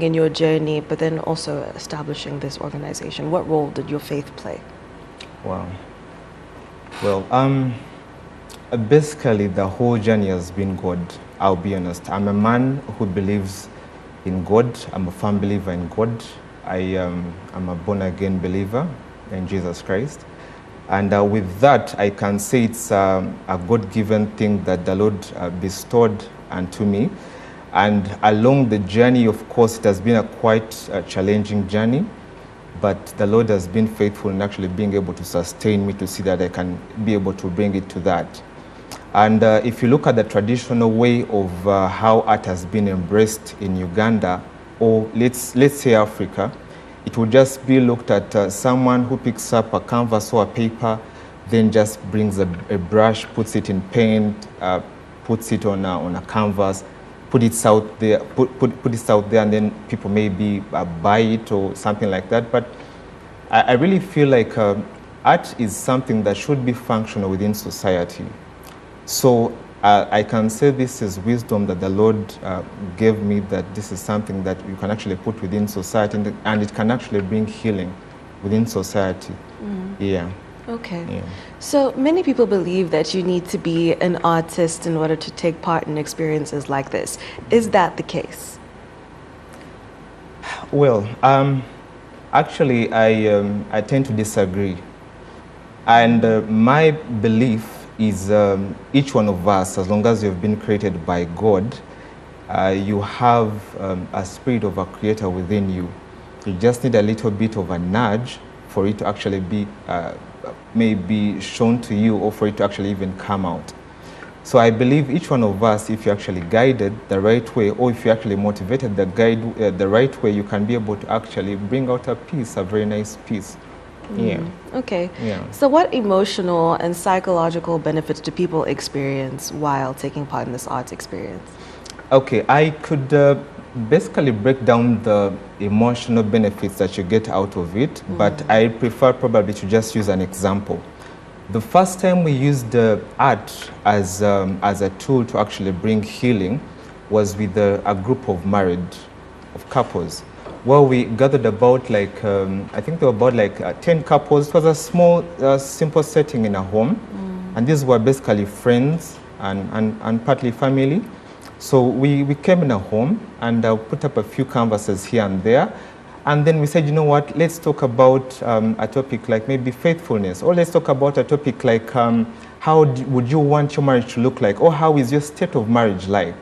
in your journey, but then also establishing this organization? What role did your faith play? Wow. Well, basically the whole journey has been God, I'll be honest. I'm a man who believes in God. I'm a firm believer in God. I'm a born-again believer in Jesus Christ. And with that, I can say it's a God-given thing that the Lord bestowed unto me. And along the journey, of course, it has been a quite challenging journey, but the Lord has been faithful in actually being able to sustain me to see that I can be able to bring it to that. And if you look at the traditional way of how art has been embraced in Uganda, or let's say Africa, it would just be looked at someone who picks up a canvas or a paper, then just brings a brush, puts it in paint, puts it on a canvas, put it out there, put it out there, and then people maybe buy it or something like that. But I really feel like art is something that should be functional within society. So I can say this is wisdom that the Lord gave me, that this is something that you can actually put within society, and it can actually bring healing within society. Yeah. Okay. Yeah. So many people believe that you need to be an artist in order to take part in experiences like this. Is that the case? Well, actually, I tend to disagree. And my belief is each one of us, as long as you've been created by God, you have a spirit of a creator within you. You just need a little bit of a nudge for it to actually be maybe shown to you, or for it to actually even come out. So I believe each one of us, if you're actually guided the right way, or if you're actually motivated the right way, you can be able to actually bring out a piece, a very nice piece. Yeah. Okay. Yeah. So what emotional and psychological benefits do people experience while taking part in this arts experience? Okay, I could basically break down the emotional benefits that you get out of it, but I prefer probably to just use an example. The first time we used art as a tool to actually bring healing was with a group of couples. Well, we gathered about like, I think there were about like 10 couples. It was a small, simple setting in a home. And these were basically friends and partly family. So we came in a home and put up a few canvases here and there. And then we said, you know what, let's talk about a topic like maybe faithfulness, or let's talk about a topic like how would you want your marriage to look like, or how is your state of marriage like?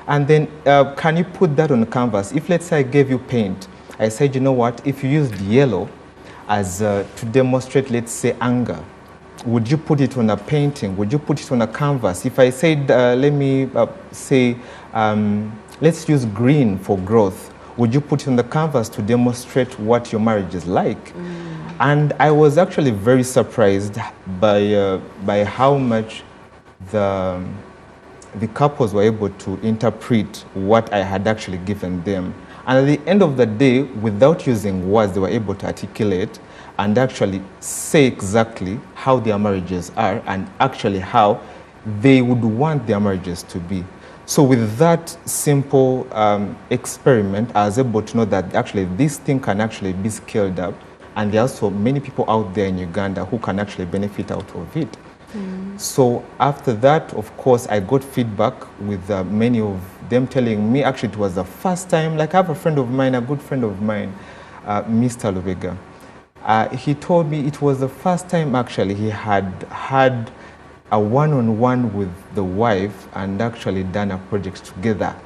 And then can you put that on a canvas? If let's say I gave you paint, I said, you know what, if you used yellow as to demonstrate, let's say, anger, would you put it on a painting? Would you put it on a canvas? If I said, let me say, let's use green for growth, would you put it on the canvas to demonstrate what your marriage is like? And I was actually very surprised by how much the couples were able to interpret what I had actually given them. And at the end of the day, without using words, they were able to articulate and actually say exactly how their marriages are and actually how they would want their marriages to be. So with that simple experiment, I was able to know that actually this thing can actually be scaled up, and there are also many people out there in Uganda who can actually benefit out of it. So after that, of course, I got feedback with many of them telling me actually it was the first time, like I have a friend of mine, a good friend of mine, Mr. Lubega. He told me it was the first time actually he had a one-on-one with the wife and actually done a project together.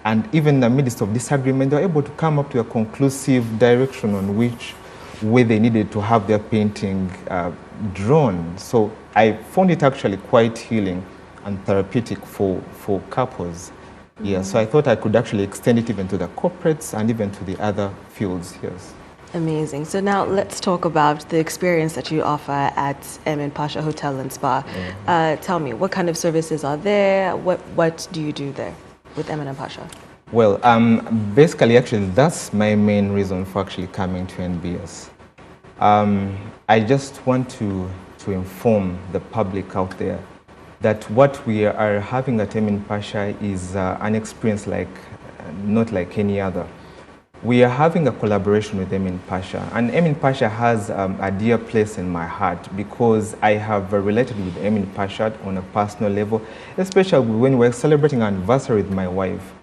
And even in the midst of disagreement, they were able to come up to a conclusive direction on which way they needed to have their painting drawn. So I found it actually quite healing and therapeutic for couples. Yeah, so I thought I could actually extend it even to the corporates and even to the other fields, yes. Amazing. So now let's talk about the experience that you offer at Emin Pasha Hotel and Spa. Tell me, what kind of services are there? What do you do there with Emin Pasha? Well, basically, actually, that's my main reason for actually coming to NBS. I just want to inform the public out there that what we are having at Emin Pasha is an experience like not like any other. We are having a collaboration with Emin Pasha, and Emin Pasha has a dear place in my heart because I have related with Emin Pasha on a personal level, especially when we're celebrating an anniversary with my wife.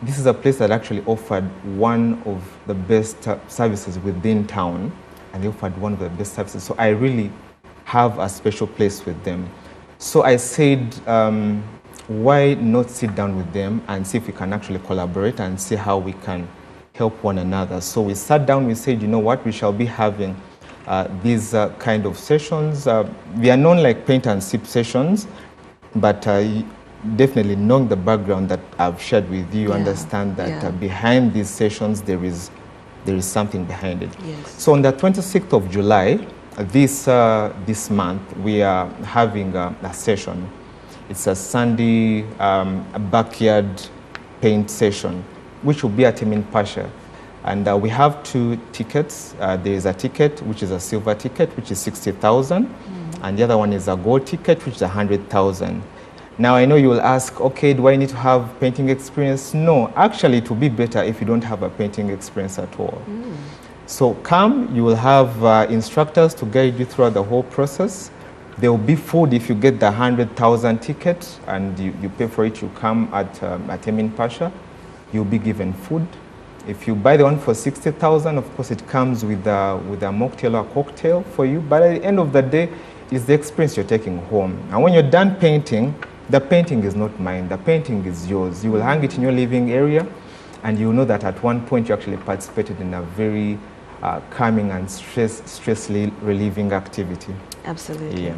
This is a place that actually offered one of the best services within town, and they offered one of the best services. So I really have a special place with them. So I said, why not sit down with them and see if we can actually collaborate and see how we can help one another. So we sat down, we said, you know what, we shall be having these kind of sessions. They are known like paint and sip sessions, but definitely knowing the background that I've shared with you, understand that behind these sessions there is something behind it. Yes. So on the 26th of July, this month, we are having a session. It's a Sunday backyard paint session, which will be at Emin Pasha. And we have 2 tickets. There is a ticket, which is a silver ticket, which is 60,000. And the other one is a gold ticket, which is 100,000. Now, I know you will ask, okay, do I need to have painting experience? No, actually, it will be better if you don't have a painting experience at all. So come, you will have instructors to guide you throughout the whole process. There will be food if you get the 100,000 ticket and you pay for it, you come at Emin Pasha, you'll be given food. If you buy the one for 60,000, of course it comes with a mocktail or a cocktail for you, but at the end of the day, it's the experience you're taking home. And when you're done painting, the painting is not mine, the painting is yours. You will hang it in your living area, and you'll know that at one point you actually participated in a very calming and stress relieving activity. Absolutely. Yeah.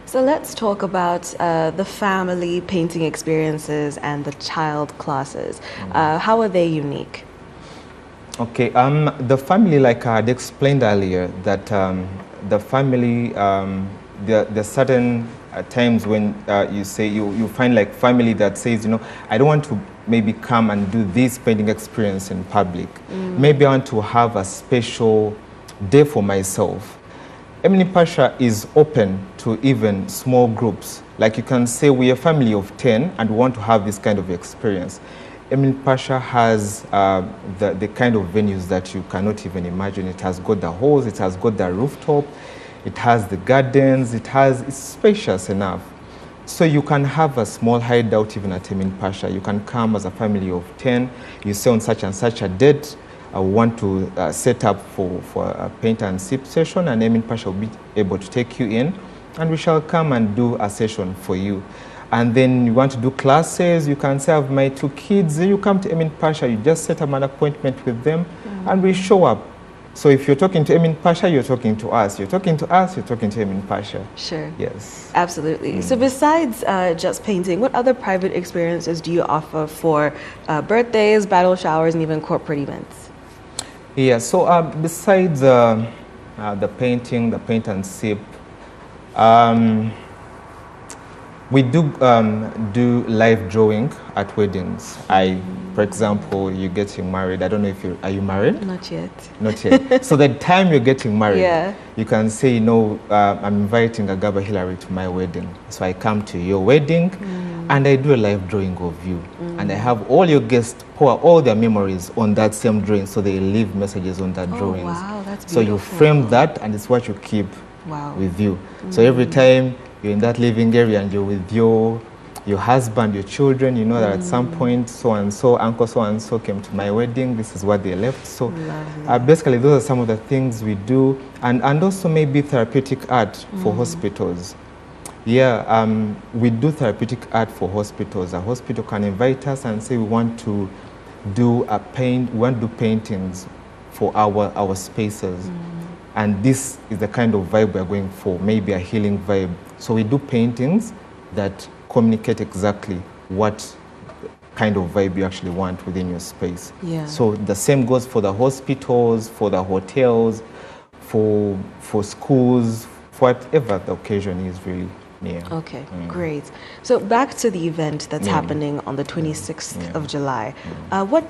So let's talk about the family painting experiences and the child classes. How are they unique? Okay, the family, like I had explained earlier, that the family, there are certain times when you say, you find like family that says, you know, I don't want to maybe come and do this painting experience in public. Maybe I want to have a special day for myself. Emin Pasha is open to even small groups. Like you can say we are a family of 10 and we want to have this kind of experience. Emin Pasha has the kind of venues that you cannot even imagine. It has got the halls, it has got the rooftop, it has the gardens, it's spacious enough. So you can have a small hideout even at Emin Pasha. You can come as a family of 10. You say on such and such a date, I want to set up for a paint and sip session, and Emin Pasha will be able to take you in, and we shall come and do a session for you. And then you want to do classes, you can say, I have my 2 kids, you come to Emin Pasha, you just set up an appointment with them, and we show up. So if you're talking to Emin Pasha, you're talking to us. You're talking to us, you're talking to Emin Pasha. Sure. Yes. Absolutely. So besides just painting, what other private experiences do you offer for birthdays, bridal showers, and even corporate events? Yeah, so besides the painting, the paint and sip, we do live drawing at weddings. For example, you're getting married. I don't know if are you married? Not yet. Not yet. So the time you're getting married, you can say, you know, I'm inviting Agaba Hillary to my wedding. So I come to your wedding and I do a live drawing of you. And I have all your guests pour all their memories on that same drawing, so they leave messages on that drawings. Wow, that's beautiful. So you frame that and it's what you keep with you. So every time you're in that living area and you're with your husband, your children, you know that at some point so-and-so, uncle so-and-so came to my wedding, this is what they left. So basically those are some of the things we do. And also maybe therapeutic art for hospitals. Yeah, we do therapeutic art for hospitals. A hospital can invite us and say we want to do paintings for our spaces. And this is the kind of vibe we're going for, maybe a healing vibe. So we do paintings that communicate exactly what kind of vibe you actually want within your space. Yeah. So the same goes for the hospitals, for the hotels, for schools, for whatever the occasion is really near. Okay, great. So back to the event that's happening on the 26th of July. What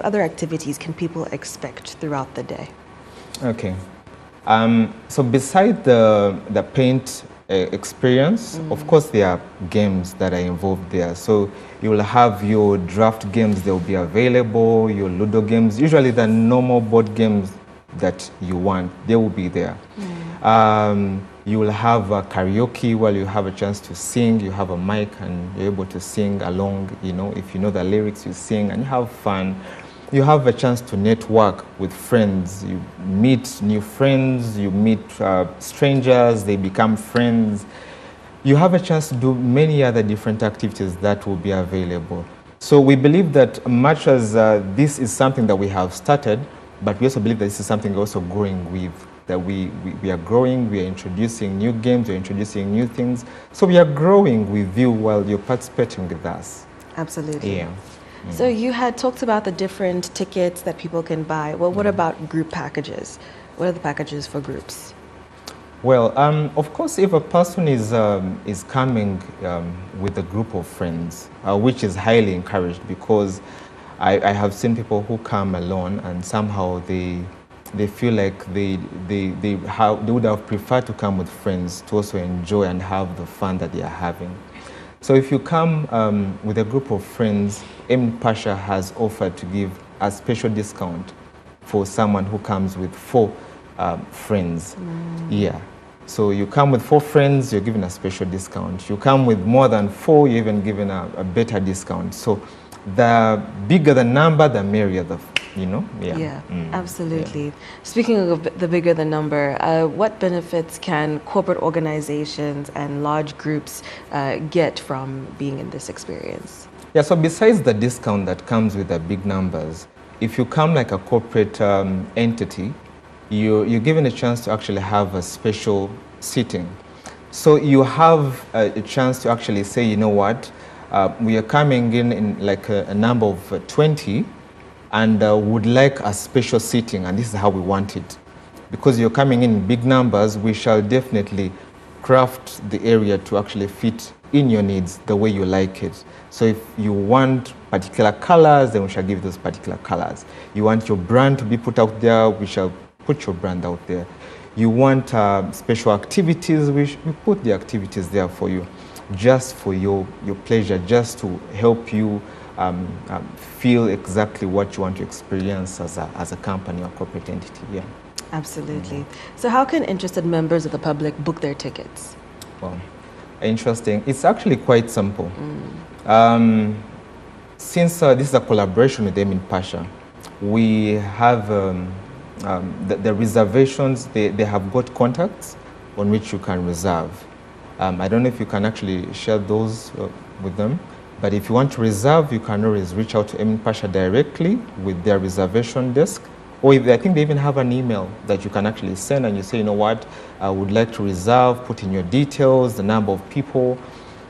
other activities can people expect throughout the day? Okay. So beside the paint experience. Of course, there are games that are involved there. So you will have your draft games, they will be available, your Ludo games, usually the normal board games that you want, they will be there. You will have a karaoke where you have a chance to sing, you have a mic and you're able to sing along, you know, if you know the lyrics, you sing and you have fun. You have a chance to network with friends. You meet new friends, you meet strangers, they become friends. You have a chance to do many other different activities that will be available. So we believe that much as this is something that we have started, but we also believe that this is something we're also growing with, that we are growing, we are introducing new games, we're introducing new things. So we are growing with you while you're participating with us. Absolutely. Yeah. So you had talked about the different tickets that people can buy. Well, what about group packages? What are the packages for groups? Well, of course, if a person is coming with a group of friends, which is highly encouraged, because I have seen people who come alone and somehow they feel like they would have preferred to come with friends to also enjoy and have the fun that they are having. So if you come with a group of friends, Emin Pasha has offered to give a special discount for someone who comes with 4 friends. Yeah. So you come with 4 friends, you're given a special discount. You come with more than 4, you're even given a better discount. So the bigger the number, the merrier the, you know? Yeah, absolutely. Yeah. Speaking of the bigger the number, what benefits can corporate organizations and large groups get from being in this experience? Yeah, so besides the discount that comes with the big numbers, if you come like a corporate entity, you're given a chance to actually have a special seating. So you have a chance to actually say, you know what, we are coming in like a number of 20 and would like a special seating, and this is how we want it. Because you're coming in big numbers, we shall definitely craft the area to actually fit in your needs the way you like it. So if you want particular colors, then we shall give those particular colors. You want your brand to be put out there, we shall put your brand out there. You want special activities, we put the activities there for you, just for your pleasure, just to help you feel exactly what you want to experience as a company or corporate entity. Yeah. Absolutely. So how can interested members of the public book their tickets? Well, interesting. It's actually quite simple. Since this is a collaboration with Emin Pasha, we have the reservations, they have got contacts on which you can reserve. I don't know if you can actually share those with them, but if you want to reserve, you can always reach out to Emin Pasha directly with their reservation desk, or I think they even have an email that you can actually send and you say, you know what, I would like to reserve, put in your details, the number of people.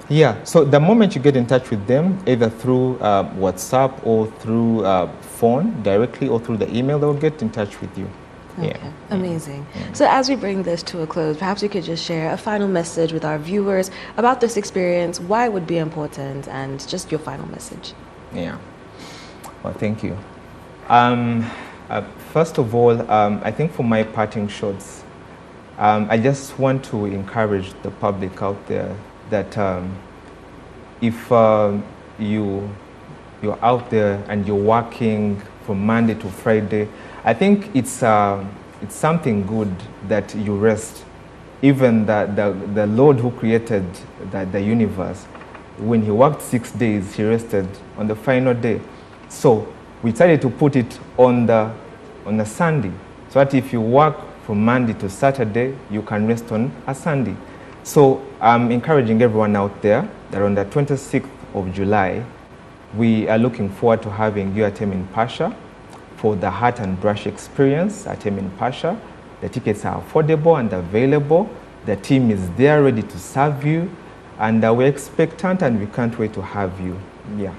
Yeah, so the moment you get in touch with them, either through WhatsApp or through phone directly or through the email, they'll get in touch with you. Okay, yeah. Amazing. So as we bring this to a close, perhaps you could just share a final message with our viewers about this experience, why it would be important, and just your final message. Yeah, well, thank you. First of all, I think for my parting shots, I just want to encourage the public out there that if you're out there and you're working from Monday to Friday, I think it's something good that you rest. Even the Lord who created the universe, when he worked 6 days, he rested on the final day. So we decided to put it on a Sunday, so that if you work from Monday to Saturday, you can rest on a Sunday. So I'm encouraging everyone out there that on the 26th of July, we are looking forward to having you at Emin Pasha for the Heart and Brush experience at Emin Pasha. The tickets are affordable and available. The team is there ready to serve you, and we're expectant and we can't wait to have you. Yeah.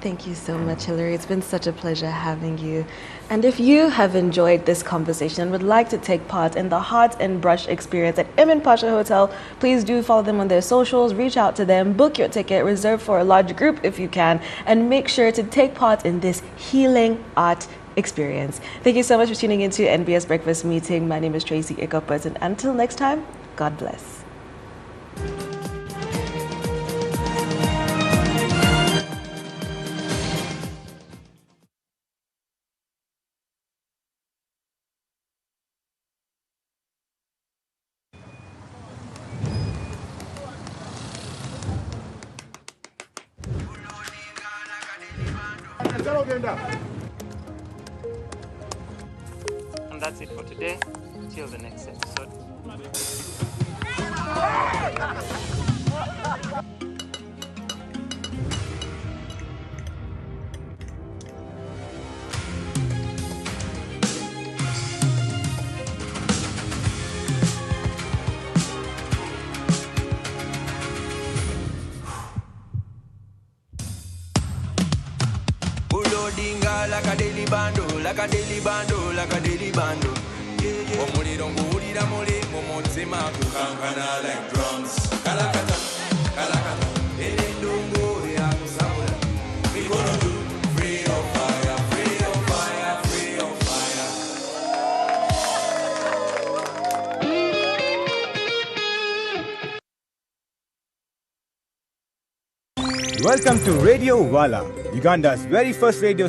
Thank you so much, Hilary. It's been such a pleasure having you. And if you have enjoyed this conversation and would like to take part in the Heart and Brush experience at Emin Pasha Hotel, please do follow them on their socials, reach out to them, book your ticket, reserve for a large group if you can, and make sure to take part in this healing art experience. Thank you so much for tuning into NBS Breakfast Meeting. My name is Tracy Ikopert, and until next time, God bless. And that's it for today. Till the next episode. Like a daily bando, like a daily bando, like a daily bando. Omuliro nguwulira muli mu mutima gukankana like drums. Kalakata, kalakata, endungu ya kusabula. We gonna do free on fire, free on fire, free on Welcome to Radio Wala, Uganda's very first radio